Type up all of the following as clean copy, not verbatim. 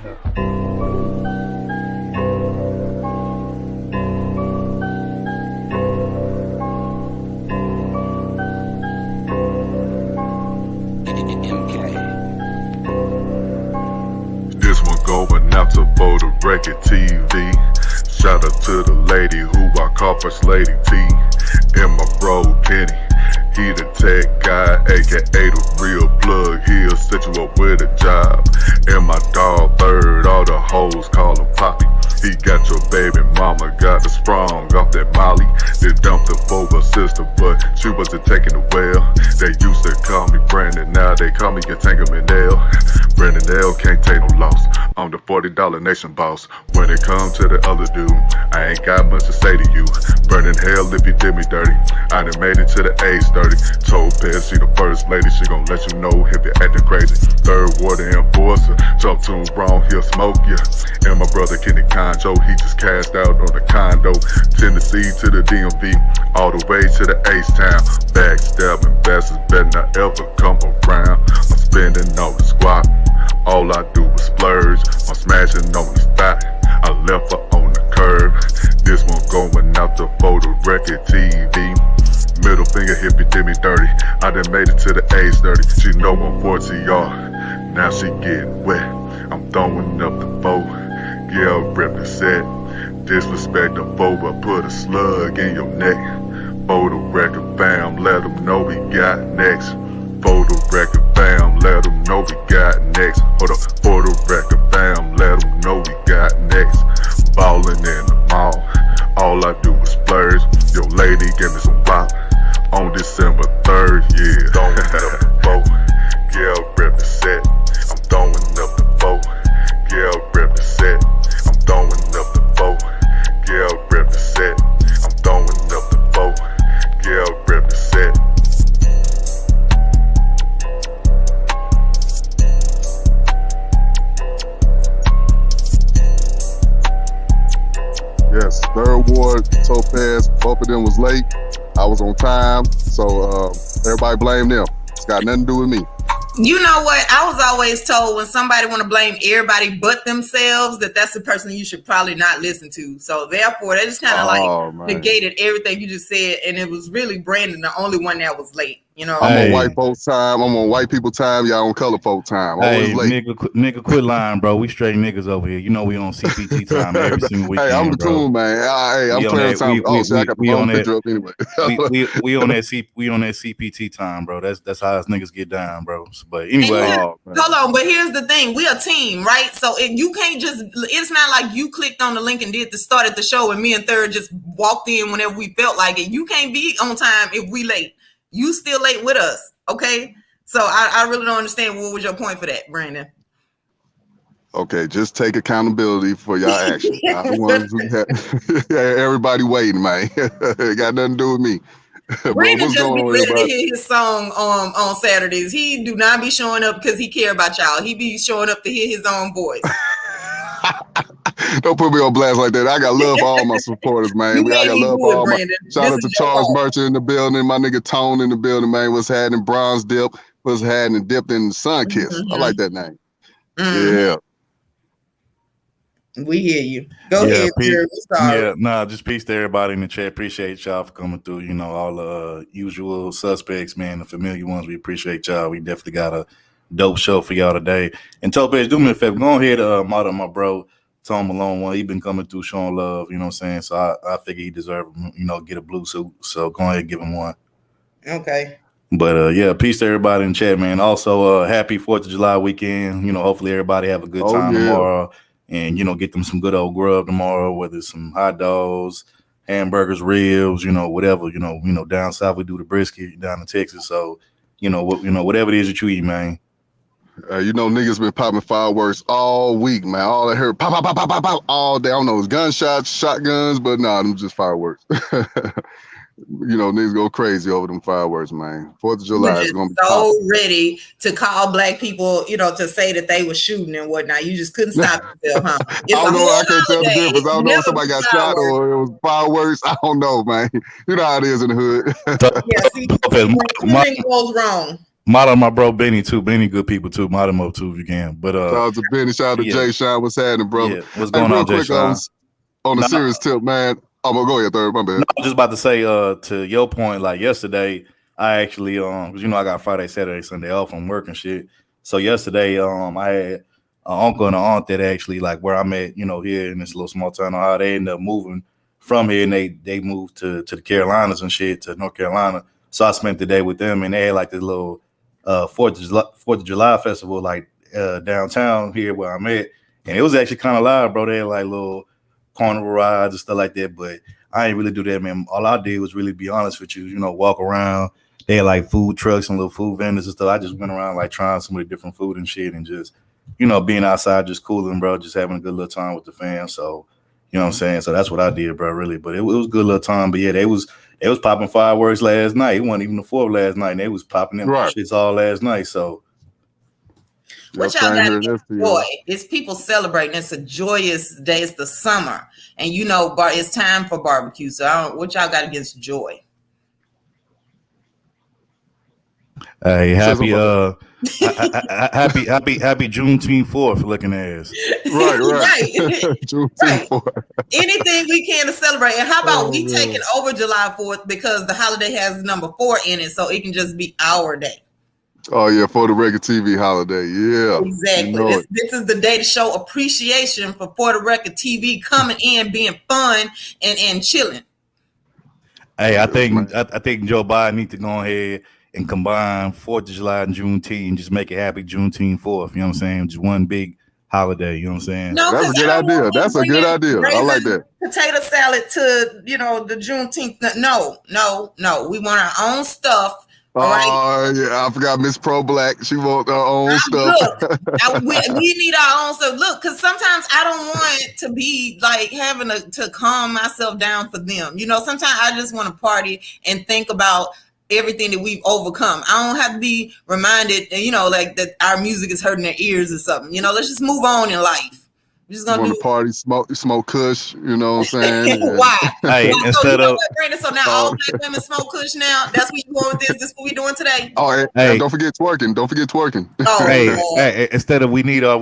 This one going out to Photo Record TV. Shout out to the lady who I call First Lady T. And my bro Kenny, he the tech guy, aka the real plug. He'll set you up with a job. And my dog Third, all the hoes call him Poppy. He got your baby mama, got the sprung off that Molly. They dumped her for her sister, but she wasn't taking it well. They used to call me Brandon, now they call me Entanglement L. Brandon L can't take no loss. I'm the $40 nation boss. When it comes to the other dude, I ain't got much to say to you. Burning hell if you did me dirty. I done made it to the age 30. Told Pez she the first lady, she gon' let you know if you're acting crazy. Third water enforcer, talk to him wrong, he'll smoke ya. And my brother Kenny Conjo, he just cashed out on the condo. Tennessee to the DMV, all the way to the H-Town. Backstabbing bastards better not ever come around. I'm spending on the squad, all I do is splurge. I'm smashing on the spot, I left her on the curb. This one going out to Photo Record TV. Middle finger if you did me dirty. I done made it to the age 30. She know I'm 40R, now she getting wet. I'm throwing up the bow, yeah, rep the set. Disrespect the foe, but put a slug in your neck. Photo Record fam, let them know we got next. Photo Record fam, let them know we got next. Hold up, Photo Record fam, let them know we got next. Ballin' in the mall, all I do is splurge. Your lady gave me some pop on December 3rd, yeah. Throwing up the boat, yeah, rep the set. I'm throwing up the boat, yeah, rep the set. I'm throwing up the boat, yeah, rep the set. I'm throwing up the boat, yeah, rep the set. Yes, Third Ward, Topaz, both of them was late. I was on time, so everybody blame them. It's got nothing to do with me. You know what? I was always told when somebody want to blame everybody but themselves, that's the person you should probably not listen to. So therefore, they just kind of negated everything you just said, and it was really Brandon, the only one that was late. You know, I'm on white folks time. I'm on white people time. Y'all on color folk time. Always late. Nigga, quit lying, bro. We straight niggas over here. You know we on CPT time every single weekend. Hey, I'm the cool man. Hey, I'm clearing time. I got the phone picture up anyway. we on that CPT time, bro. That's how us niggas get down, bro. But anyway, hold on. But here's the thing: we a team, right? So you can't just. It's not like you clicked on the link and started the show, and me and Third just walked in whenever we felt like it. You can't be on time if we late. You still late with us, okay? So I really don't understand. What was your point for that, Brandon? Okay, just take accountability for y'all actions. Not the ones who everybody waiting, man. It got nothing to do with me. Brandon just be ready to hear his song on Saturdays. He do not be showing up because he care about y'all. He be showing up to hear his own voice. Don't put me on blast like that. I got love for all my supporters, man. I got love for all my. Shout out to Charles Merchant in the building. My nigga Tone in the building, man. What's happening? Bronze Dip. What's happening? Dipped in the Sun Kiss. I like that name. Yeah. We hear you. Go ahead, Jared. Just peace to everybody in the chat. Appreciate y'all for coming through. You know, all the usual suspects, man, the familiar ones. We appreciate y'all. We definitely got a dope show for y'all today. And Topaz, do me a favor. Go ahead, model my bro. Tom Malone, he been coming through showing love, you know what I'm saying? So I figure he deserves, get a blue suit. So go ahead and give him one. Okay. But peace to everybody in chat, man. Also, happy 4th of July weekend. Hopefully everybody have a good time tomorrow and, get them some good old grub tomorrow, whether it's some hot dogs, hamburgers, ribs, whatever, down south we do the brisket, down in Texas. So, whatever it is that you eat, man. Niggas been popping fireworks all week, man. All I heard, pop, pop, pop, pop, pop, pop, all day. I don't know, it's gunshots, shotguns, but them just fireworks. Niggas go crazy over them fireworks, man. 4th of July is gonna be so ready to call black people, to say that they were shooting and whatnot. You just couldn't stop yourself, huh? I don't know. I can't tell the difference. I don't know if somebody got shot or it was fireworks. I don't know, man. You know how it is in the hood. Yeah, see, everything goes wrong. Model my bro Benny too. Benny good people too. Model him up too if you can. But shout out to Benny, shout out to Jay Sean. What's happening, brother? Yeah. What's going on, Jay Sean? On the serious tip, man. I'm gonna go ahead, third. My bad. No, I was just about to say, to your point, like yesterday, I actually, because I got Friday, Saturday, Sunday off from work and shit. So yesterday, I had an uncle and an aunt that actually, like where I'm at, here in this little small town, Ohio, they ended up moving from here, and they moved to the Carolinas and shit, to North Carolina. So I spent the day with them, and they had like this little 4th of July festival, like downtown here where I'm at, and it was actually kind of live, bro. They had like little carnival rides and stuff like that, but I ain't really do that, man. All I did was really be honest with you, walk around. They had like food trucks and little food vendors and stuff. I just went around like trying some of the different food and shit, and just being outside, just cooling, bro, just having a good little time with the fam. So you know what I'm saying? So that's what I did, bro, really. But it was a good little time. But yeah, they was popping fireworks last night. It wasn't even the 4th last night. And they was popping them shits all last night. So what y'all got to enjoy is people celebrating. It's a joyous day. It's the summer, and it's time for barbecue. So what y'all got against joy? Hey, happy Juneteenth 4th looking ass. Right. Juneteenth 4th. Anything we can to celebrate. And how about we take it over July 4th because the holiday has number 4 in it, so it can just be our day. Oh yeah, for the Record TV holiday, yeah. Exactly. This is the day to show appreciation for the Record TV coming in, being fun and chilling. Hey, I think Joe Biden needs to go ahead and combine 4th of July and Juneteenth and just make it happy Juneteenth 4th. You know what I'm saying? Just one big holiday. You know what I'm saying? No, that's a good idea. That's a good idea. I like that. Potato salad to the Juneteenth. No. We want our own stuff. Oh yeah, I forgot Miss Pro Black. She wants her own stuff. Look, we need our own stuff. Look, because sometimes I don't want to be like having to calm myself down for them. Sometimes I just want to party and think about everything that we've overcome. I don't have to be reminded, like that our music is hurting their ears or something. Let's just move on in life. We're just gonna party, smoke kush. You know what I'm saying? Why? Hey, instead of Brandon, so now all black women smoke kush now. That's what you going with this. This is what we doing today. Oh, hey, don't forget twerking. Oh, hey, instead of we need our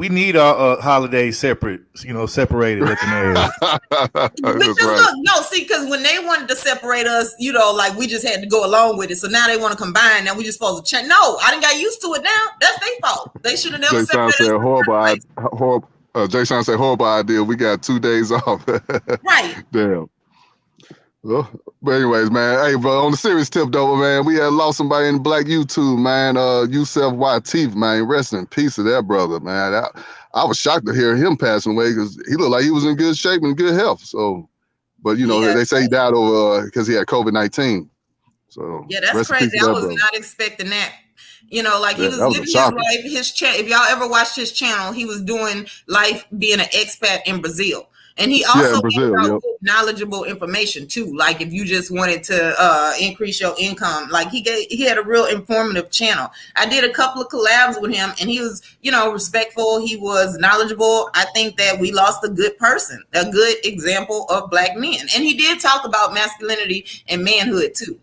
need our holidays separate. Separated. Looking at because when they wanted to separate us, like we just had to go along with it. So now they want to combine. Now we just supposed to change. No, I didn't got used to it. Now that's their fault. They should have never separated us. Horrible. Jay Sean said, horrible idea. We got 2 days off. Right. Damn. Well, but anyways, man. Hey, bro, on the serious tip, though, man, we had lost somebody in Black YouTube, man. Yusef YT, man. Rest in peace to that brother, man. I was shocked to hear him passing away because he looked like he was in good shape and good health. So, but, they say he died over because he had COVID-19. So, yeah, that's crazy. I was not expecting that. He was living his life. If y'all ever watched his channel, he was doing life being an expat in Brazil. And he also had knowledgeable information too. Like if you just wanted to increase your income, like he had a real informative channel. I did a couple of collabs with him and he was, respectful. He was knowledgeable. I think that we lost a good person, a good example of Black men. And he did talk about masculinity and manhood too.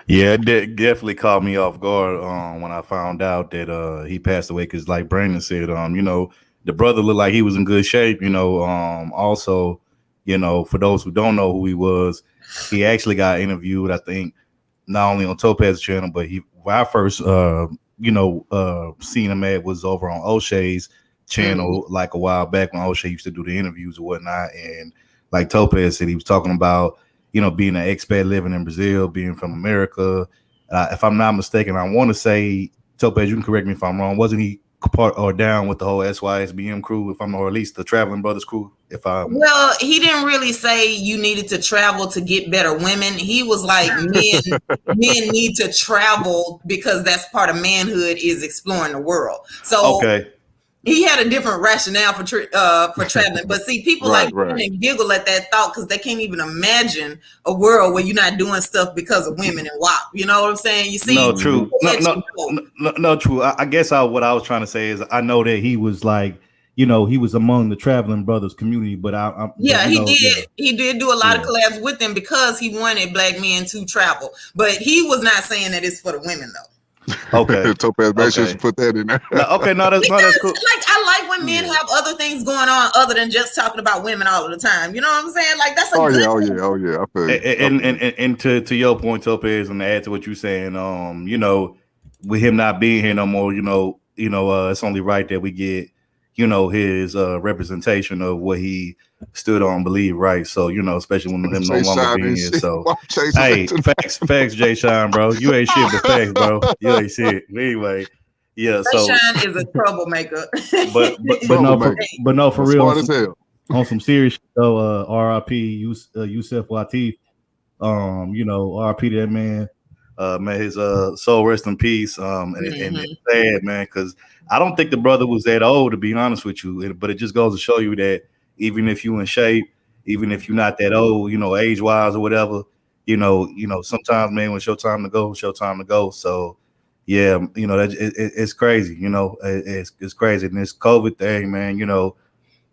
Yeah, it definitely caught me off guard when I found out that he passed away. Because, like Brandon said, the brother looked like he was in good shape. Also, for those who don't know who he was, he actually got interviewed. I think not only on Topaz's channel, but when I first, seen him at was over on O'Shea's channel like a while back when O'Shea used to do the interviews or whatnot. And like Topaz said, he was talking about being an expat living in Brazil, being from America. If I'm not mistaken, I want to say, Topaz, you can correct me if I'm wrong. Wasn't he part or down with the whole SYSBM crew, or at least the Traveling Brothers crew? Well, he didn't really say you needed to travel to get better women. He was like, men need to travel because that's part of manhood is exploring the world. So okay. He had a different rationale for traveling, but see, people and giggle at that thought because they can't even imagine a world where you're not doing stuff because of women and WAP. You know what I'm saying? You see, no, true, no, true. I guess what I was trying to say is I know that he was like you know, he was among the Traveling Brothers community. But he did do a lot of collabs with them because he wanted black men to travel. But he was not saying that it's for the women though. Okay. Topaz, make sure you put that in there. That's cool. Like I like when men have other things going on other than just talking about women all of the time. You know what I'm saying? Like that's a oh good yeah. I feel and to your point, Topaz, and to add to what you're saying, you know, with him not being here no more, you know, it's only right that we get, you know, his representation of what he stood on, believe, right? So, you know, especially when him no longer being here. So, hey, facts, Jay Sean, bro. You ain't shit, but facts, bro. You ain't shit. Anyway, yeah. So Jay Sean is a troublemaker. but no, for real. Smart as hell. On some serious shit, though, R.I.P. Yusef Lateef. You know, R.I.P. to that man. May his soul rest in peace. And it's sad, man, because I don't think the brother was that old, to be honest with you. But it just goes to show you that even if you in shape, even if you're not that old, you know, age wise or whatever, you know, sometimes, man, when it's your time to go, it's your time to go. So, yeah, you know, it's crazy. You know, it's crazy. And this COVID thing, man, you know,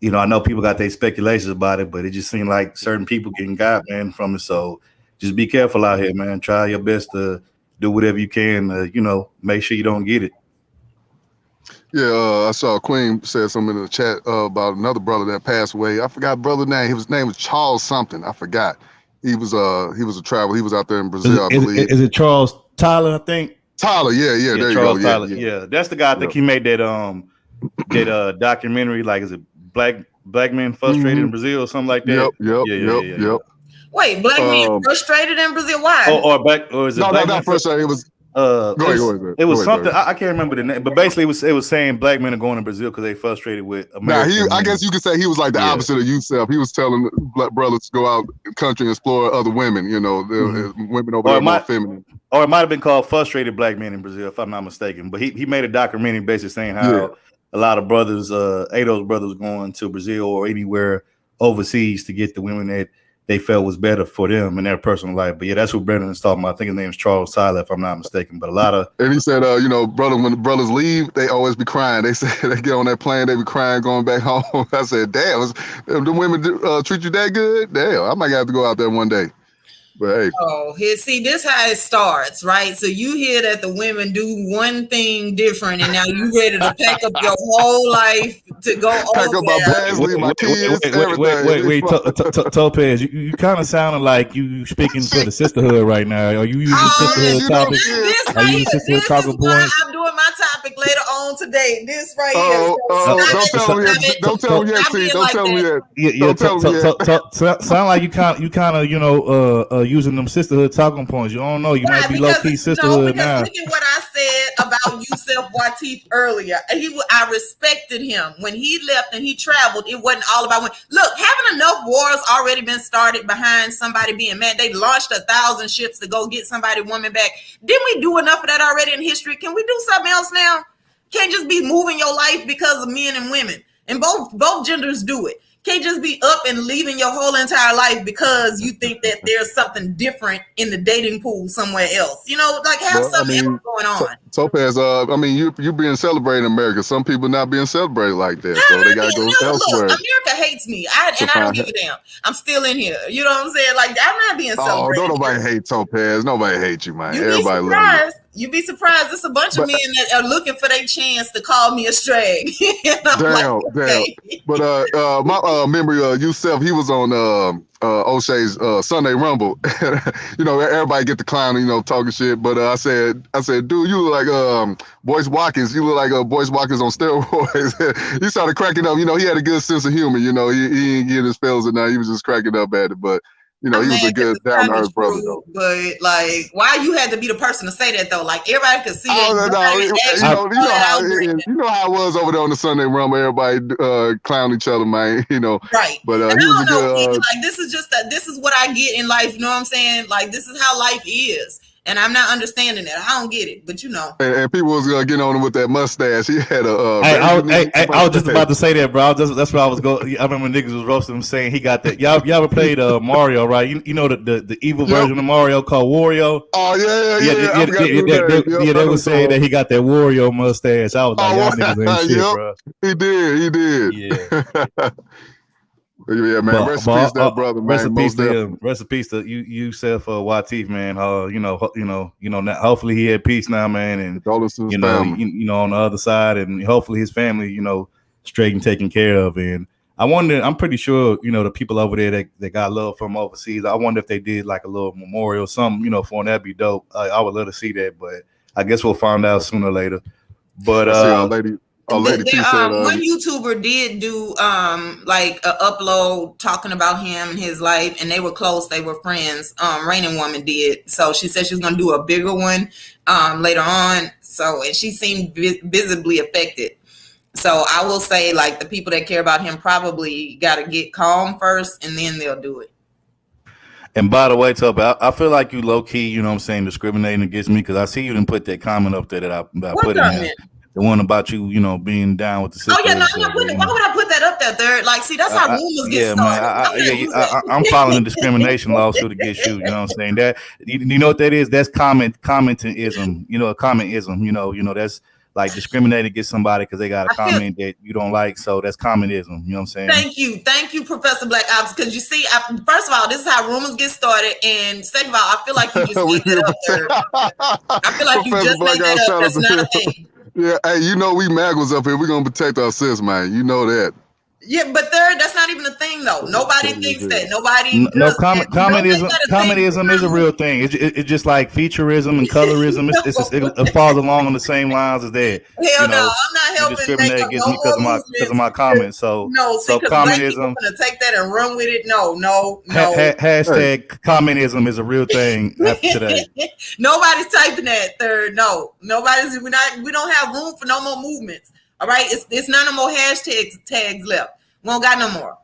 I know people got their speculations about it, but it just seemed like certain people getting got, man, from it. So just be careful out here, man. Try your best to do whatever you can, you know, make sure you don't get it. Yeah, I saw Queen said something in the chat about another brother that passed away. I forgot brother's name. His name was Charles something. I forgot. He was a traveler. He was out there in Brazil, I believe. Is it Charles Tyler, I think? Tyler, yeah, there Charles you go. Tyler. Yeah, that's the guy. I think he made that documentary, like, is it Black Men Frustrated in Brazil or something like that? Yep. Wait, black men frustrated in Brazil? Why? Or is it not frustrated? It was go ahead. It was something I can't remember the name, but basically it was saying black men are going to Brazil because they frustrated with America. I guess you could say he was like the opposite of Yusef. He was telling black brothers to go out the country and explore other women. You know, women over there more feminine. Or it might have been called Frustrated Black Men in Brazil, if I'm not mistaken. But he made a documentary basically saying how a lot of brothers, Ado's brothers, going to Brazil or anywhere overseas to get the women that they felt was better for them in their personal life. But yeah, that's what Brendan is talking about. I think his name is Charles Tyler, if I'm not mistaken. But a lot of and he said, you know, when the brothers leave, they always be crying. They say they get on that plane, they be crying going back home. I said, damn, the women treat you that good? Damn, I might have to go out there one day. But hey. Oh, see, this how it starts, right? So you hear that the women do one thing different, and now you ready to pack up your whole life to go pack up my bags, leave my kids, everything. Wait, Topaz, you kind of sounding like you speaking for the sisterhood right now. Are you using sisterhood topics? Are you using sisterhood talking points? I'm doing my topic later on today. This right here. Don't tell me yet, T. Don't tell me yet. Sound like you kind of, you know, using them sisterhood talking points. You don't know. You might be low key sisterhood now. Look at what I said about Yusef Lateef earlier. I respected him when he left and he traveled. It wasn't all about women. Look, haven't enough wars already been started behind somebody being mad? They launched 1,000 ships to go get somebody woman back. Didn't we do enough of that already in history? Can we do something else now? Can't just be moving your life because of men and women, and both genders do it. Can't just be up and leaving your whole entire life because you think that there's something different in the dating pool somewhere else. You know, like have something else going on. Topaz, I mean, you being celebrated in America. Some people not being celebrated like that, so they gotta go elsewhere. Look, America hates me, I don't give a damn. I'm still in here. You know what I'm saying? Like I'm not being celebrated. Oh, don't nobody hate Topaz. Nobody hates you, man. Everybody loves you. You'd be surprised. There's a bunch of men that are looking for their chance to call me a strag. Damn. But my memory of Yusef, he was on O'Shea's Sunday Rumble. You know, everybody get the clown, you know, talking shit. But I said, dude, you look like Boyce Watkins. You look like Boyce Watkins on steroids. He started cracking up. You know, he had a good sense of humor. You know, he didn't get his spells or nothing. He was just cracking up at it. But you know, he was a good down-to-earth brother, though. But, like, why you had to be the person to say that, though? Like, everybody could see it. You know how it was over there on the Sunday Rumble. Everybody clown each other, man. You know. Right. But he was a good... like, this is what I get in life. You know what I'm saying? Like, this is how life is. And I'm not understanding it. I don't get it, but you know. And people was gonna get on him with that mustache. He had a. I was just about to say that, bro. That's where I was going. I remember niggas was roasting him saying he got that. Y'all ever played Mario, right? You know the evil version of Mario called Wario. Oh yeah. They were saying that he got that Wario mustache. I was like, y'all niggas ain't shit, bro. He did. Yeah. Yeah, man. Rest in peace, that brother, man. Rest in peace to Yusef Lateef, man. Hopefully he had peace now, man, and you know, on the other side, and hopefully his family, you know, straight and taken care of. And I'm pretty sure, you know, the people over there that got love from overseas. I wonder if they did like a little memorial, something, you know, for him. That'd be dope. I would love to see that, but I guess we'll find out sooner or later. But one YouTuber did do like an upload talking about him and his life, and they were close, they were friends. Raining Woman did, so she said she's gonna do a bigger one later on. So, and she seemed visibly affected. So I will say, like, the people that care about him probably got to get calm first, and then they'll do it. And by the way, Tubby, I feel like you low key, you know what I'm saying, discriminating against me, because I see you didn't put that comment up there that I put in there. The one about you, you know, being down with the sister. Oh yeah, no, why would I put that up there? Third, like, see, that's how rumors get started. I'm filing a discrimination lawsuit against you. You know what I'm saying? That you know what that is? That's commentism. You know, a commentism. You know, that's like discriminating against somebody because they got a comment that you don't like. So that's commentism. You know what I'm saying? Thank you, Professor Black Ops. Because you see, first of all, this is how rumors get started, and second of all, I feel like you just made it up there. I feel like you just made that up. That's not a thing. Yeah, hey, you know we Maggles up here. We're gonna protect our sis, man. You know that. Yeah, but third, that's not even a thing though. Nobody thinks that. Nobody. Commentism is a real thing. It's just like featureism and colorism. It falls along on the same lines as that. Hell no, I'm not helping. Discriminate against me because of my comments. So commentism. I'm gonna take that and run with it. No. Hashtag commentism is a real thing after today. Nobody's typing that. Third, no. Nobody's. We don't have room for no more movements. All right, it's none more tags left. We don't got no more.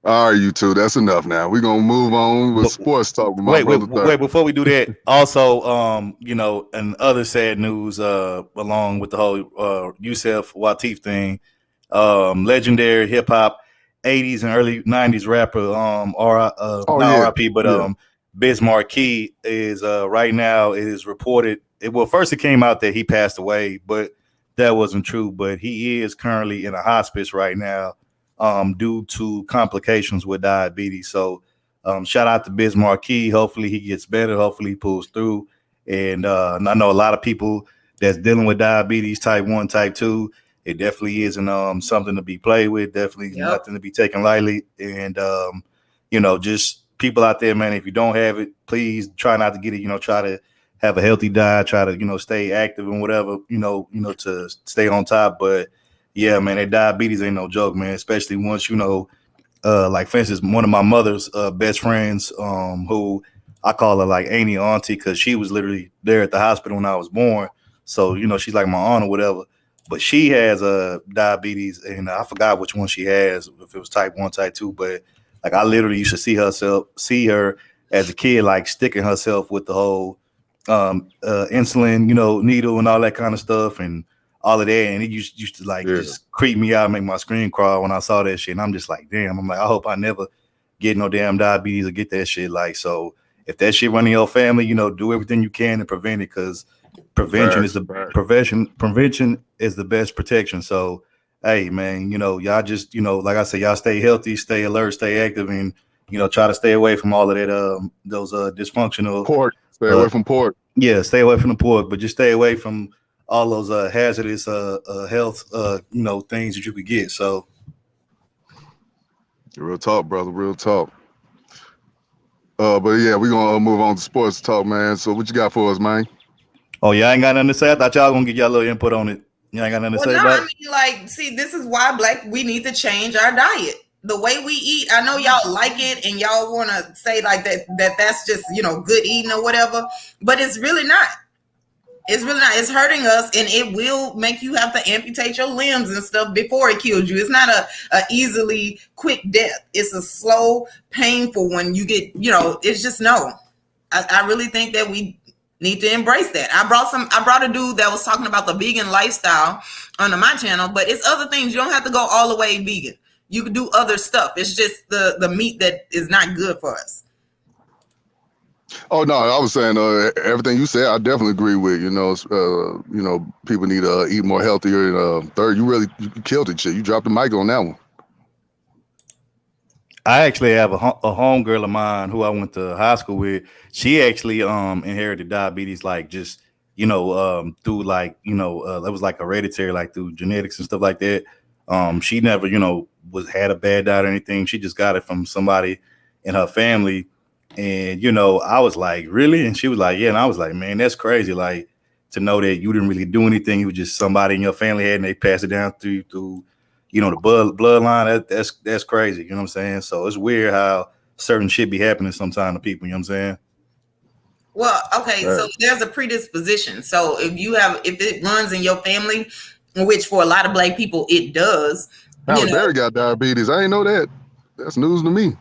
All right, you two, that's enough now. We're gonna move on with sports talk with my brother. Wait, before we do that, also, you know, and other sad news, along with the whole Yusef Lateef thing, legendary hip hop 80s and early 90s rapper, R.I.P., but Biz Markie is right now, it is reported. First it came out that he passed away, but that wasn't true. But he is currently in a hospice right now due to complications with diabetes. So shout out to Biz Markie. Hopefully he gets better. Hopefully he pulls through. And I know a lot of people that's dealing with diabetes type 1, type 2. It definitely isn't something to be played with. Definitely nothing to be taken lightly. And, you know, just people out there, man, if you don't have it, please try not to get it. You know, try to have a healthy diet, try to, you know, stay active and whatever, you know, to stay on top. But yeah, man, that diabetes ain't no joke, man, especially once, you know, like for instance, one of my mother's best friends, who I call her like auntie, because she was literally there at the hospital when I was born. So, you know, she's like my aunt or whatever, but she has diabetes, and I forgot which one she has, if it was type 1, type 2, but like I literally used to see her as a kid, like sticking herself with the whole insulin, you know, needle and all that kind of stuff and all of that, and it used to like just creep me out, make my screen crawl when I saw that shit. And I'm just like, damn, I'm like, I hope I never get no damn diabetes or get that shit. Like, so if that shit running your family, you know, do everything you can to prevent it, because prevention is the best protection. So hey, man, you know, y'all just, you know, like I said, y'all stay healthy, stay alert, stay active, and you know, try to stay away from all of that those dysfunctional pork. Stay away from pork. Yeah, stay away from the pork, but just stay away from all those hazardous health you know, things that you could get. So real talk, brother, real talk. But yeah, we're gonna move on to sports talk, man. So what you got for us, man? Oh, y'all ain't got nothing to say? I thought y'all gonna get y'all little input on it. You ain't got nothing to say about it? I mean, like, see, this is why we need to change our diet. The way we eat, I know y'all like it and y'all want to say like that's just, you know, good eating or whatever, but it's really not. It's really not. It's hurting us, and it will make you have to amputate your limbs and stuff before it kills you. It's not a easily quick death. It's a slow, painful when you get, you know, it's just no. I really think that we need to embrace that. I brought a dude that was talking about the vegan lifestyle onto my channel, but it's other things. You don't have to go all the way vegan. You can do other stuff. It's just the meat that is not good for us. Oh no, I was saying everything you said. I definitely agree with. You know, people need to eat more healthier. And third, you killed it, shit. You dropped the mic on that one. I actually have a homegirl of mine who I went to high school with. She actually inherited diabetes, like just through like that was like hereditary, like through genetics and stuff like that. She never had a bad diet or anything. She just got it from somebody in her family. And, I was like, really? And she was like, yeah. And I was like, man, that's crazy. Like, to know that you didn't really do anything. You were just somebody in your family had, and they passed it down through the bloodline. That's crazy. You know what I'm saying? So it's weird how certain shit be happening sometimes to people. You know what I'm saying? Well, okay. Right. So there's a predisposition. So if it runs in your family, which for a lot of Black people, it does. Halle Berry got diabetes. I didn't know that. That's news to me.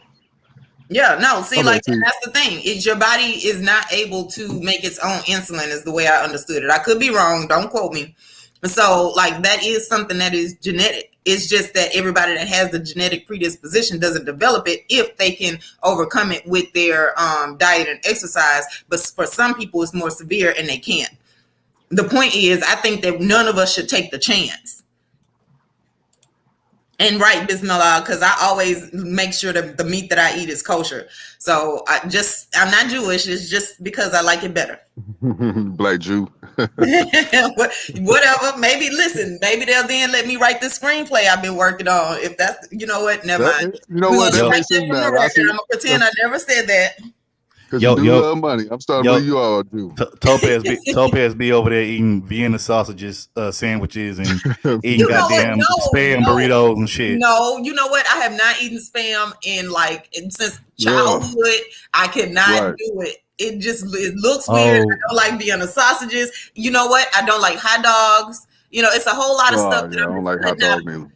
Yeah, no, see, that's the thing. Your body is not able to make its own insulin, is the way I understood it. I could be wrong. Don't quote me. So, that is something that is genetic. It's just that everybody that has the genetic predisposition doesn't develop it if they can overcome it with their diet and exercise. But for some people, it's more severe and they can't. The point is, I think that none of us should take the chance. And right, Bismillah, because I always make sure that the meat that I eat is kosher. So I'm not Jewish. It's just because I like it better. Black Jew. Whatever. Maybe they'll then let me write the screenplay I've been working on. If that's, never mind. You know what? That makes sense now. I'm gonna pretend I never said that. Because you do love money. I'm starting to believe you all do. Topaz be over there eating Vienna sausages, sandwiches, and eating goddamn spam burritos and shit. No, you know what? I have not eaten spam since childhood. I cannot do it. It looks weird. I don't like Vienna sausages. You know what? I don't like hot dogs. It's a whole lot of stuff. I don't like hot dogs either.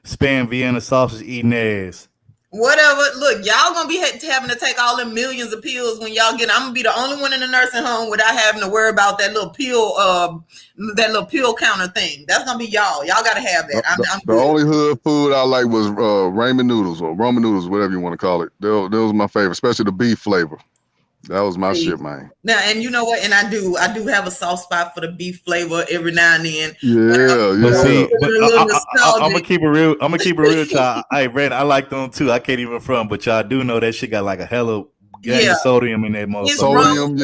Spam Vienna sausage eating ass. Whatever. Look, y'all gonna be having to take all them millions of pills when y'all get. I'm gonna be the only one in the nursing home without having to worry about that little pill counter thing. That's gonna be y'all. Y'all gotta have that. The only hood food I like was ramen noodles or Roman noodles, whatever you want to call it. Those were my favorite, especially the beef flavor. That was my shit, man. Now, and you know what? And I do have a soft spot for the beef flavor every now and then. I'm gonna keep it real. I'm gonna keep it real, y'all. Hey, Red, I like them too. I can't even front, but y'all do know that shit got like a hella of sodium in that motherfucker. Sodium,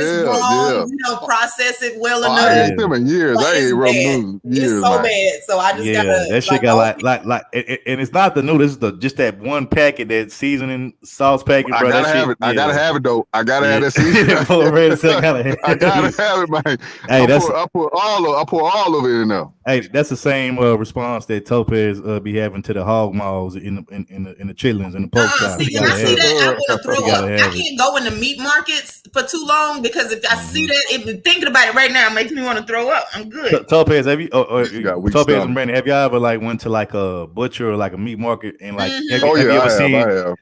process it well enough. I ain't them in years. I ain't rubbed noodles years. It's so bad. So I just gotta. That shit got like, and it's not the noodles. It's just that one packet, that seasoning sauce packet, bro. I gotta have it. I gotta have it though. I gotta have that seasoning. I gotta have it, man. Hey, I put all of it in there. Hey, that's the same response that Topaz be having to the hog malls in the chitlins and the pork chops. I can't go in the meat markets for too long because if I see that, thinking about it right now makes me want to throw up. I'm good. Topaz, have you? Topaz and Brandon, have y'all ever went to like a butcher or like a meat market and like?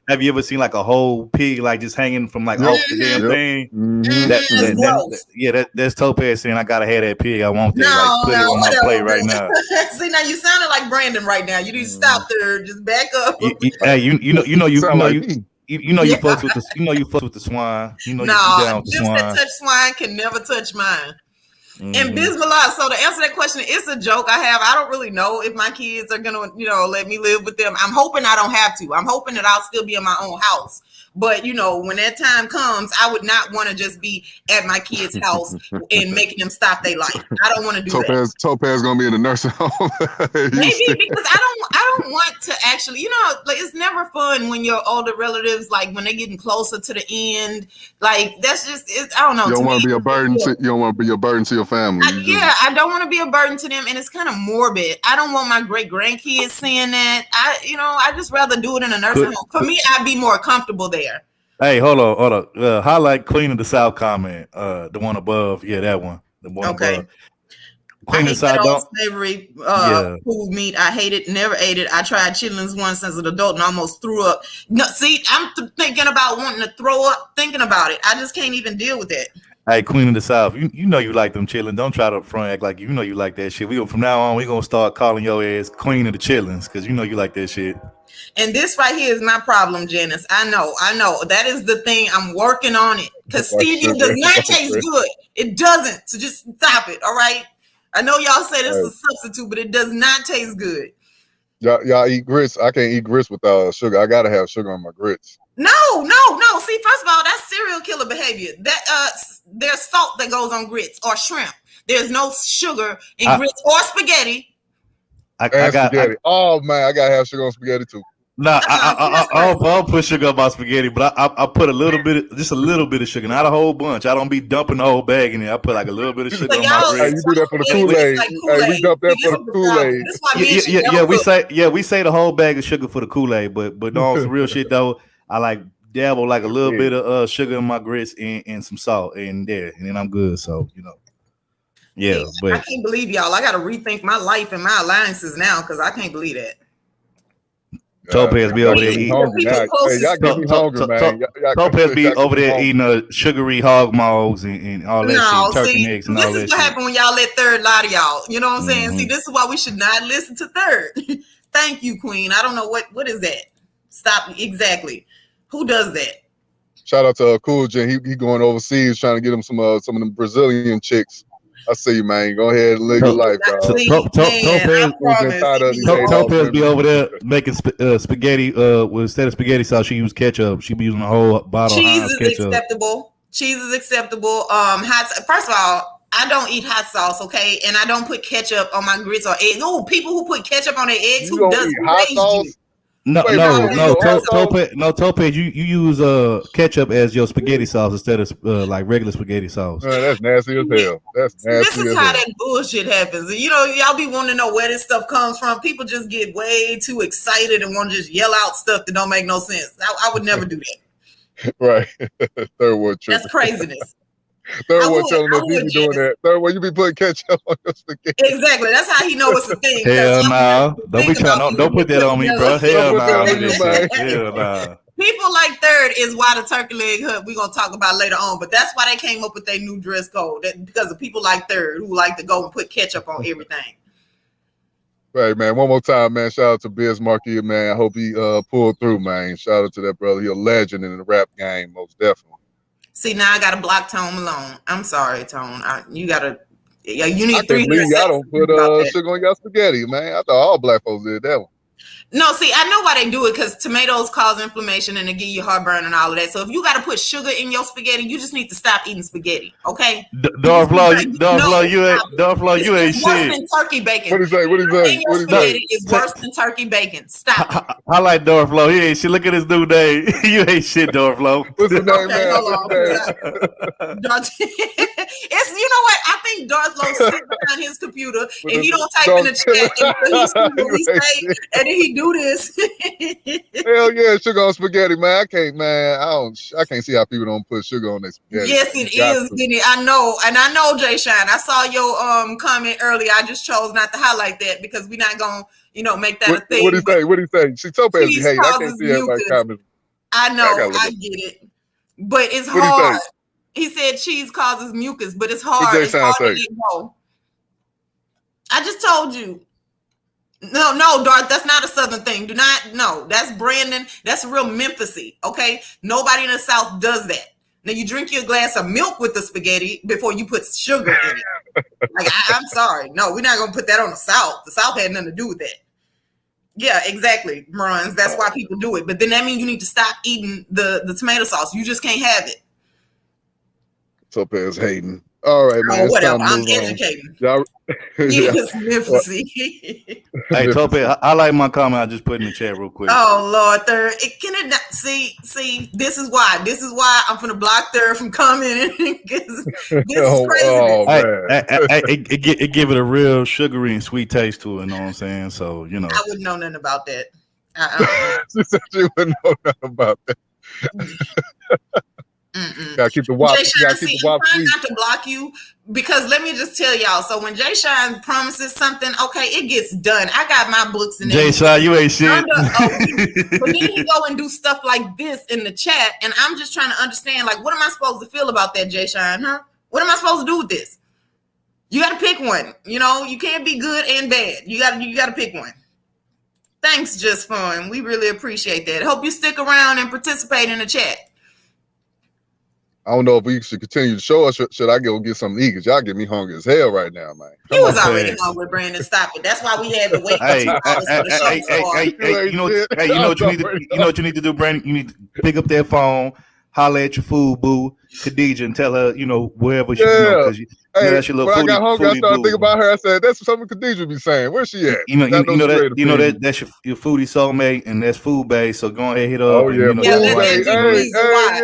Have you ever seen like a whole pig just hanging from off the damn thing? That's Topaz saying I gotta have that pig. I want that. Put it on my plate right now. See, now you sounded like Brandon right now. You need to stop there. Just back up. Hey, you fucks with the swine. You down with the swine. That touch swine can never touch mine. And Bismillah. So to answer that question, it's a joke I have. I don't really know if my kids are gonna, let me live with them. I'm hoping I don't have to. I'm hoping that I'll still be in my own house. But when that time comes, I would not want to just be at my kid's house and making them stop their life. I don't want to do that. Topaz gonna be in the nursing home. Maybe because I don't want to actually, it's never fun when your older relatives, when they're getting closer to the end, that's just, I don't know. You don't want to be a burden. You don't want to be a burden to your family. I don't want to be a burden to them, and it's kind of morbid. I don't want my great grandkids seeing that. I just rather do it in a nursing home. For me, I'd be more comfortable there. Hey, hold on. Highlight Queen of the South comment. The one above. Yeah, that one. The one above. I Queen hate of the that South old don't. slavery Yeah. food meat. I hate it. Never ate it. I tried chitlins once as an adult and almost threw up. No, see, I'm thinking about wanting to throw up. Thinking about it, I just can't even deal with it. Hey, Queen of the South, you know you like them chillin'. Don't try to front act like you know you like that shit. From now on, we gonna start calling your ass Queen of the Chillins because you know you like that shit. And this right here is my problem, Janice. I know. That is the thing. I'm working on it because stevia does not taste good. It doesn't. So just stop it. All right. I know y'all say this is a substitute, but it does not taste good. Y'all eat grits. I can't eat grits without sugar. I gotta have sugar on my grits. No. See, first of all, that's serial killer behavior. That there's salt that goes on grits or shrimp. There's no sugar in grits or spaghetti. I got spaghetti. Oh man, I gotta have sugar on spaghetti too. Nah, I'll put sugar on my spaghetti, but I put just a little bit of sugar, not a whole bunch. I don't be dumping the whole bag in there. I put like a little bit of sugar on my grits. Hey, you do that for the Kool-Aid. Hey, we dump that for the Kool-Aid. We say the whole bag of sugar for the Kool-Aid, but no, some real shit though. I like dabble like a little bit of sugar in my grits and some salt in there, and then I'm good. So yeah. But I can't believe y'all. I got to rethink my life and my alliances now because I can't believe that. Topaz be over there eating. Topaz be over there eating sugary hog maws and all that shit, turkey necks and all that shit. This is what happened when y'all let Third lie to y'all. You know what I'm saying? See, this is why we should not listen to Third. Thank you, Queen. I don't know what is that. Stop exactly. Who does that? Shout out to Cool J. He going overseas trying to get him some of them Brazilian chicks. I see you, man. Go ahead and live your life, dog. Topaz be over there making spaghetti. Instead of spaghetti sauce, she use ketchup. She be using a whole bottle of Heinz ketchup. Cheese is acceptable. First of all, I don't eat hot sauce, okay, and I don't put ketchup on my grits or eggs. Oh, people who put ketchup on their eggs, who does hot sauce? No, Topaz. You use ketchup as your spaghetti sauce instead of like regular spaghetti sauce. Man, that's nasty as hell. This is how that bullshit happens. You know, y'all be wanting to know where this stuff comes from. People just get way too excited and want to just yell out stuff that don't make no sense. I would never do that. Right. Third world trip. That's craziness. Third one telling us you be doing that. Third one, you be putting ketchup on your spaghetti. Exactly. That's how he knows it's a thing. Hell no. Don't put that on me, bro. Hell no. People like Third is why the turkey leg hut we're gonna talk about later on, but that's why they came up with their new dress code. Because of people like Third who like to go and put ketchup on everything. Right, man. One more time, man. Shout out to Biz Markie, man. I hope he pulled through, man. Shout out to that brother. He's a legend in the rap game, most definitely. See, now I gotta block Tone Malone. I'm sorry, Tone. You gotta. Yeah, you need 300 seconds. Y'all don't put sugar on your spaghetti, man. I thought all black folks did that one. No, see, I know why they do it because tomatoes cause inflammation and they give you heartburn and all of that. So if you got to put sugar in your spaghetti, you just need to stop eating spaghetti, okay? Darth Law, you ain't shit. Worse than turkey bacon. What do you say? Spaghetti is worse than turkey bacon. Stop. I like Darth Law. He ain't shit. Look at his new name. You ain't shit, Darth Law. What's his name, man? It's, you know what? I think Darth Law sits behind his computer and he don't type in the chat and he say, and then he do this. Hell yeah, sugar on spaghetti, man. I can't see how people don't put sugar on their spaghetti. Yes, it is. I know, and I know, Jay Shine. I saw your comment earlier. I just chose not to highlight that because we're not gonna, make that a thing. What do you say? She told me, hey, I can't see everybody comment. I know, I get it, but it's hard. He said cheese causes mucus, but it's hard. It's hard to let go. I just told you. No, Darth, that's not a Southern thing. That's Brandon. That's real Memphis-y, okay? Nobody in the South does that. Now, you drink your glass of milk with the spaghetti before you put sugar in it. Like, I'm sorry. No, we're not going to put that on the South. The South had nothing to do with that. Yeah, exactly, Bruns. That's why people do it. But then that means you need to stop eating the tomato sauce. You just can't have it. Topaz hating. All right, man. Whatever. I'm educating. Yes, Memphis. Hey, Topaz, I like my comment I just put in the chat real quick. Oh, Lord, Third. See, this is why. This is why I'm going to block Third from commenting because this is crazy. It give it a real sugary and sweet taste to it, you know what I'm saying? So, I wouldn't know nothing about that. She said she wouldn't know nothing about that. Gotta keep the WAP. Jay Shine, see, I'm trying not to block you because let me just tell y'all. So when Jay Shine promises something, okay, it gets done. I got my books in Jay Shine, you ain't shit. But then he go and do stuff like this in the chat, and I'm just trying to understand, like, what am I supposed to feel about that, Jay Shine? Huh? What am I supposed to do with this? You got to pick one. You know, you can't be good and bad. You got to pick one. Thanks, Just Fun. We really appreciate that. Hope you stick around and participate in the chat. I don't know if we should continue the show or should I go get something to eat? Because y'all get me hungry as hell right now, man. You was already hungry, Brandon. Stop it. That's why we had to wait. Hey, you know what you need to, you know what you need to do, Brandon? You need to pick up that phone, holler at your food boo, Khadija, and tell her, you know, wherever she, because that's your little when foodie, I got hungry, I started boo. thinking about her. I said, "That's something Khadija be saying. Where's she at?" You know that's your foodie soulmate, and that's food bae. So go ahead, hit her up. Oh yeah, and, you know, food bae.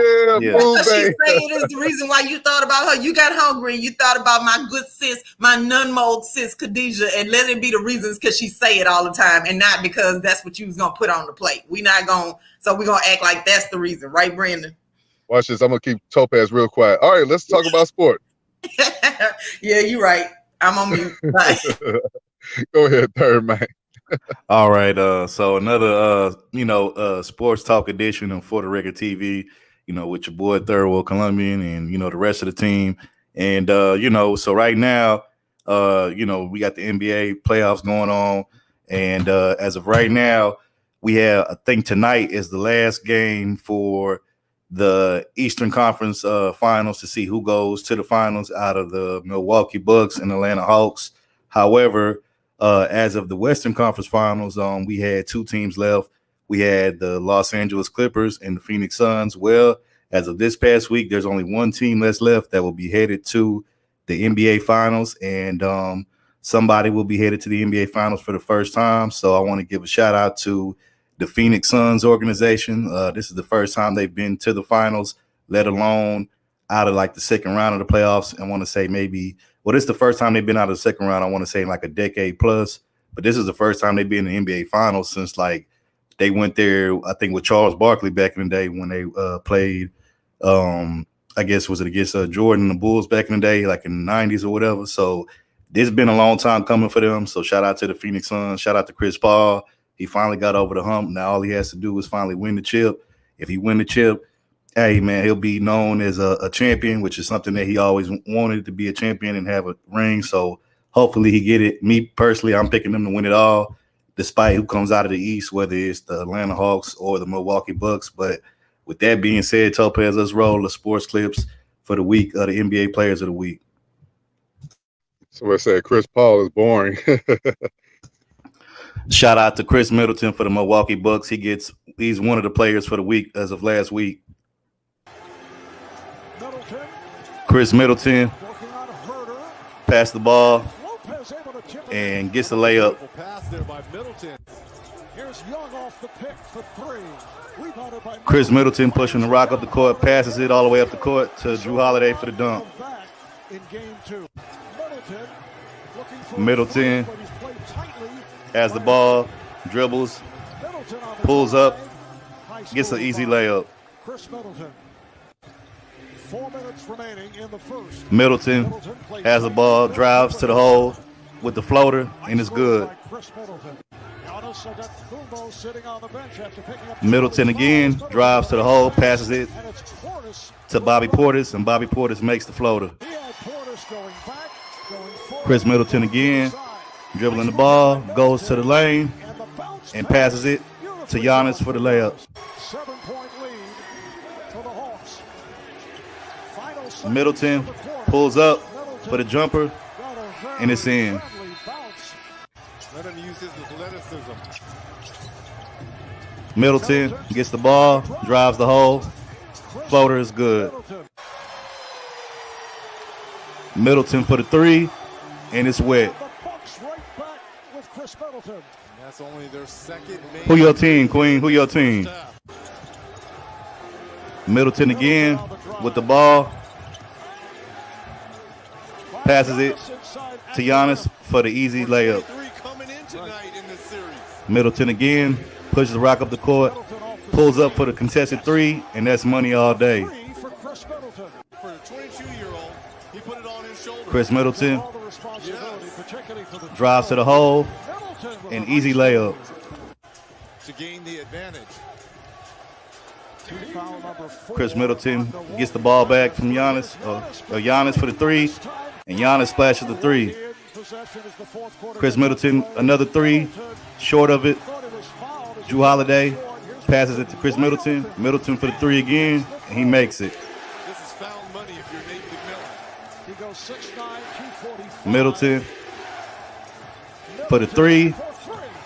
Food bae. She's saying it is the reason why you thought about her. You got hungry and you thought about my good sis, my nun-mold sis Khadija, and let it be the reasons because she say it all the time, and not because that's what you was gonna put on the plate. We're gonna act like that's the reason, right, Brandon? Watch this. I'm gonna keep Topaz real quiet. All right, let's talk about sport. Yeah, you're right. I'm on mute. Bye. Go ahead, third man. All right. So another sports talk edition of For the Record TV, with your boy Third World Colombian and the rest of the team. And so right now, we got the NBA playoffs going on. And as of right now, we have, I think tonight is the last game for the Eastern Conference finals to see who goes to the finals out of the Milwaukee Bucks and Atlanta Hawks. However, as of the Western Conference finals, we had two teams left. We had the Los Angeles Clippers and the Phoenix Suns. Well, as of this past week, there's only one team that's left that will be headed to the NBA finals, and somebody will be headed to the NBA finals for the first time. So I want to give a shout out to the Phoenix Suns organization. This is the first time they've been to the finals, let alone out of like the second round of the playoffs. I want to say this is the first time they've been out of the second round. I want to say in like a decade plus, but this is the first time they've been in the NBA finals since like they went there, I think with Charles Barkley back in the day when they played, I guess, was it against Jordan and the Bulls back in the day, like in the 90s or whatever. So this has been a long time coming for them. So shout out to the Phoenix Suns. Shout out to Chris Paul. He finally got over the hump. Now all he has to do is finally win the chip. If he win the chip, hey, man, he'll be known as a champion, which is something that he always wanted, to be a champion and have a ring. So hopefully he get it. Me personally, I'm picking them to win it all, despite who comes out of the East, whether it's the Atlanta Hawks or the Milwaukee Bucks. But with that being said, Topaz, let's roll the sports clips for the week of the NBA Players of the Week. So I said Chris Paul is boring. Shout out to Chris Middleton for the Milwaukee Bucks. He's one of the players for the week as of last week. Chris Middleton passed the ball and gets the layup. Chris Middleton pushing the rock up the court, passes it all the way up the court to Drew Holiday for the dunk. Middleton has the ball, dribbles, pulls up, gets an easy layup. Middleton has the ball, drives to the hole with the floater, and it's good. Middleton again drives to the hole, passes it to Bobby Portis, and Bobby Portis makes the floater. Chris Middleton again, dribbling the ball, goes to the lane, and passes it to Giannis for the layup. Middleton pulls up for the jumper, and it's in. Middleton gets the ball, drives the hole, floater is good. Middleton for the three, and it's wet. Who your team, Queen? Who your team? Middleton again with the ball. Passes it to Giannis for the easy layup. Middleton again, pushes the rock up the court, pulls up for the contested three, and that's money all day. Chris Middleton drives to the hole, an easy layup. To gain the advantage. Chris Middleton gets the ball back from Giannis, Giannis for the three, and Giannis splashes the three. Chris Middleton, another three, short of it. Jrue Holiday passes it to Chris Middleton. Middleton for the three again, and he makes it. This is found money if you're Nate McMillan. He goes 6'9", 245. Middleton for the three,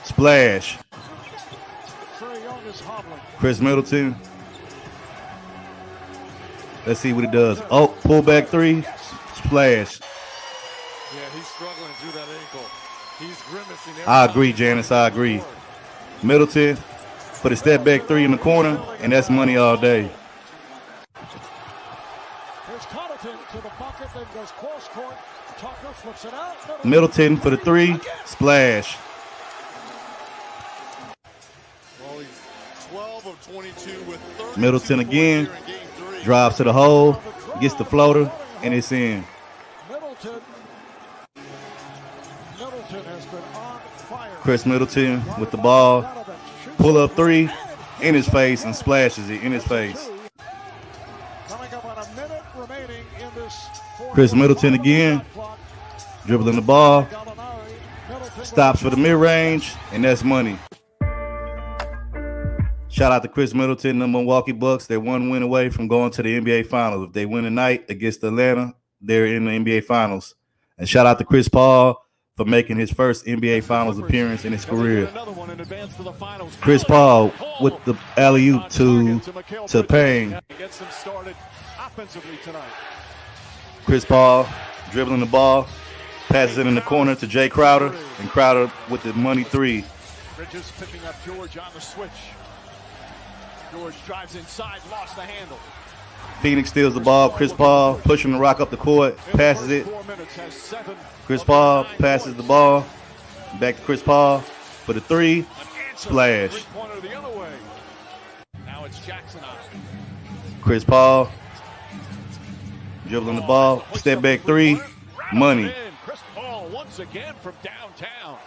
splash. Trae Young is hobbling. Chris Middleton. Let's see what he does. Oh, pull back three, splash. Yeah, he's struggling through that ankle. He's grimacing. I agree, Janice. I agree. Middleton for the step back three in the corner, and that's money all day. Here's Connaughton to the bucket, then goes cross court. Tucker flips it out. Middleton for the three, splash. Well, he's 12 of 22 with 30. Middleton again, drives to the hole, gets the floater, and it's in. Middleton has been on fire. Chris Middleton with the ball, pull up three, in his face, and splashes it in his face. Coming up on a minute remaining in this. Chris Middleton again, dribbling the ball, Gallinari. stops for the mid-range, and that's money. Shout out to Chris Middleton, the Milwaukee Bucks. They're one win away from going to the NBA Finals. If they win tonight against Atlanta, they're in the NBA Finals. And shout out to Chris Paul for making his first NBA Finals appearance in his career. Chris Paul with the alley-oop to Payne. Gets them started offensively tonight. Chris Paul dribbling the ball, passes it in the corner to Jay Crowder, and Crowder with the money three. Bridges picking up George on the switch. George drives inside, lost the handle. Phoenix steals the ball. Chris Paul pushing the rock up the court, passes it. 4 minutes has 7. Chris Paul passes the ball back to Chris Paul for the three, splash. Three-pointer the other way. Now it's Jackson on. Chris Paul dribbling the ball, step back three, money. Chris Paul once again from downtown.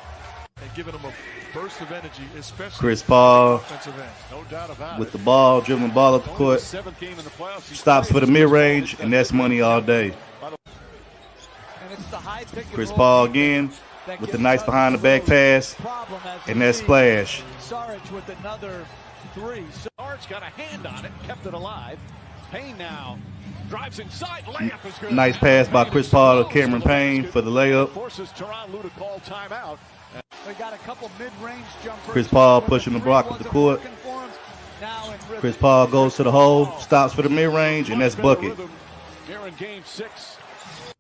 And giving him a burst of energy, especially Chris Paul offensive end. No doubt about with the ball, dribbling ball up the court, Seventh game in the playoffs. stops for the mid-range, and that's money all day. Chris Paul again with the nice behind the back pass, and that splash. Sarge with another three. Sarge got a hand on it, kept it alive. Payne now drives inside. Layup is good. Nice pass by Chris Paul to Cameron Payne for the layup. Forces Tyronn Lue to call timeout. We got a couple mid-range jumpers. Chris Paul pushing the block with the court. Chris Paul goes to the hole, stops for the mid-range, and that's bucket. Here in game 6.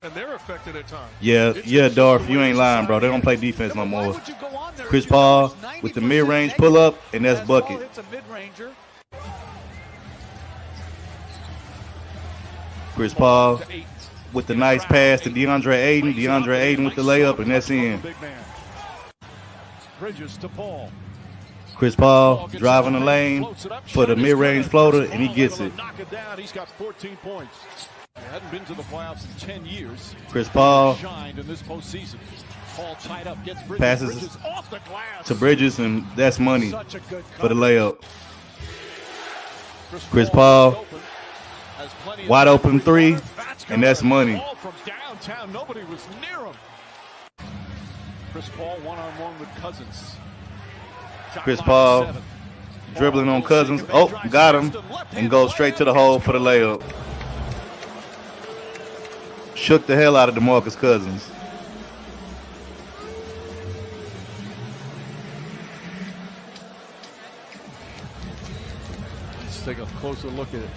And they're affected at times. Yeah, Darth, you ain't lying, bro. They don't play defense no more. Chris Paul with the mid-range pull-up, and that's bucket. It's a mid-ranger. Chris Paul with the nice pass to DeAndre Ayton. DeAndre Ayton with the layup, and that's in. Bridges to Paul. Chris Paul driving the lane for the mid-range floater, and he gets it. Knock it down. He's got 14 points. He hadn't been to the playoffs in 10 years. Chris Paul Shined in this postseason. Paul tied up, gets Bridges. passes Bridges off the glass. to Bridges, and that's money Such a good for the cover. layup. Chris Paul, has plenty of wide open time. three, That's and that's money. Ball from downtown. Nobody was near him. Chris Paul one-on-one with Cousins. Shot Chris clock Paul 7. dribbling on Cousins. Oh, got him, and goes straight to the hole for the layup. Shook the hell out of DeMarcus Cousins. Let's take a closer look at it.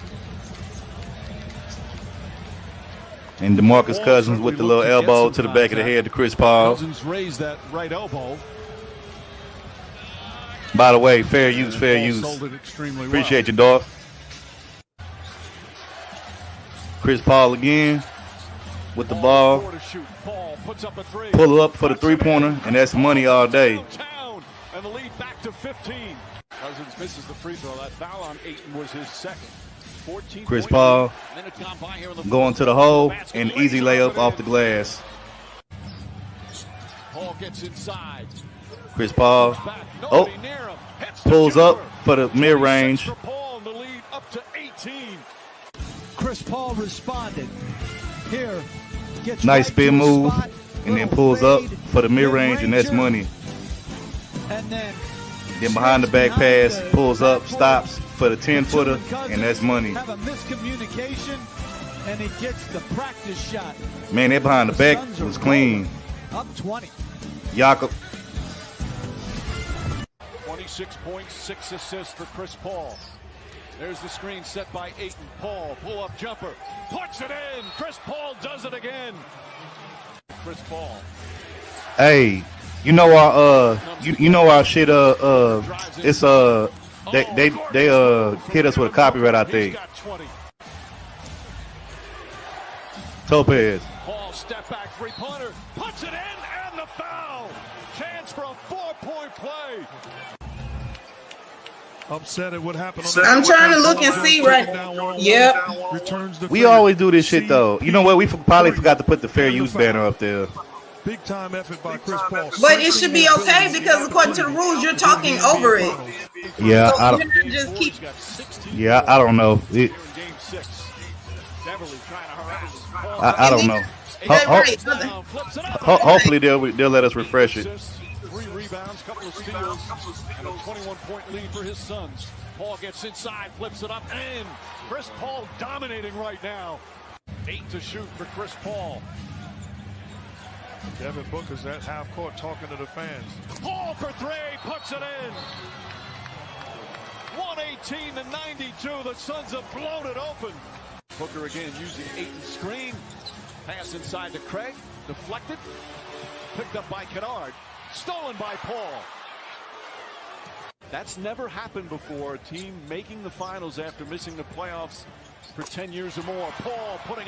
And DeMarcus Cousins with the little elbow to the back of the head to Chris Paul. Cousins raised that right elbow. By the way, fair use, fair Paul use. sold it extremely Appreciate you, Dorf. Chris Paul again with the ball. Four to shoot. Paul puts up a three. Pull up for the three-pointer, and that's money all day. Downtown, and the lead back to 15. Cousins misses the free throw. That foul on Ayton was his second. Chris Paul going to the hole and easy layup off the glass. Paul gets inside. Chris Paul, oh, pulls up for the mid-range. Paul in the lead up to 18. Chris Paul responded. Here, gets Nice right spin to a move, spot, and then little pulls up fade, for the mid-range, and that's mid-ranger, money. And then Behind the back pass, pulls up, stops for the 10-footer, and that's money. have a miscommunication, and he gets the practice shot. Man, that behind the back Suns are was clean. Up 20. Jakob, 26 points, 6 assists for Chris Paul. There's the screen set by Ayton. Paul, pull-up jumper, puts it in. Chris Paul does it again. Chris Paul. hey, you know our shit. It's they hit us with a copyright, I think. He's got 20. Topaz. Paul step back three-pointer, puts it in, and the foul. Chance for a 4-point play. Upset at what happened. I'm trying to look and see right. Yep. We always do this shit though. You know what? We probably forgot to put the fair use banner up there. Big time effort by Chris Paul. But it should be okay because according to the rules, you're talking over it. Yeah, So I you don't. have to just keep. Yeah, I don't know. Here in Game 6. Beverly trying to harass Paul. I don't know. That's right. Down, flips it up. Hopefully they'll let us refresh it. 3 rebounds, couple of steals, and a 21-point lead for his Suns. Paul gets inside, flips it up, and Chris Paul dominating right now. 8 to shoot for Chris Paul. Devin Booker's at half court talking to the fans. Paul for 3, puts it in. 118 to 92. The Suns have blown it open. Booker again using Ayton's screen. Pass inside to Craig. Deflected. Picked up by Kennard. Stolen by Paul. That's never happened before. A team making the finals after missing the playoffs for 10 years or more. Paul putting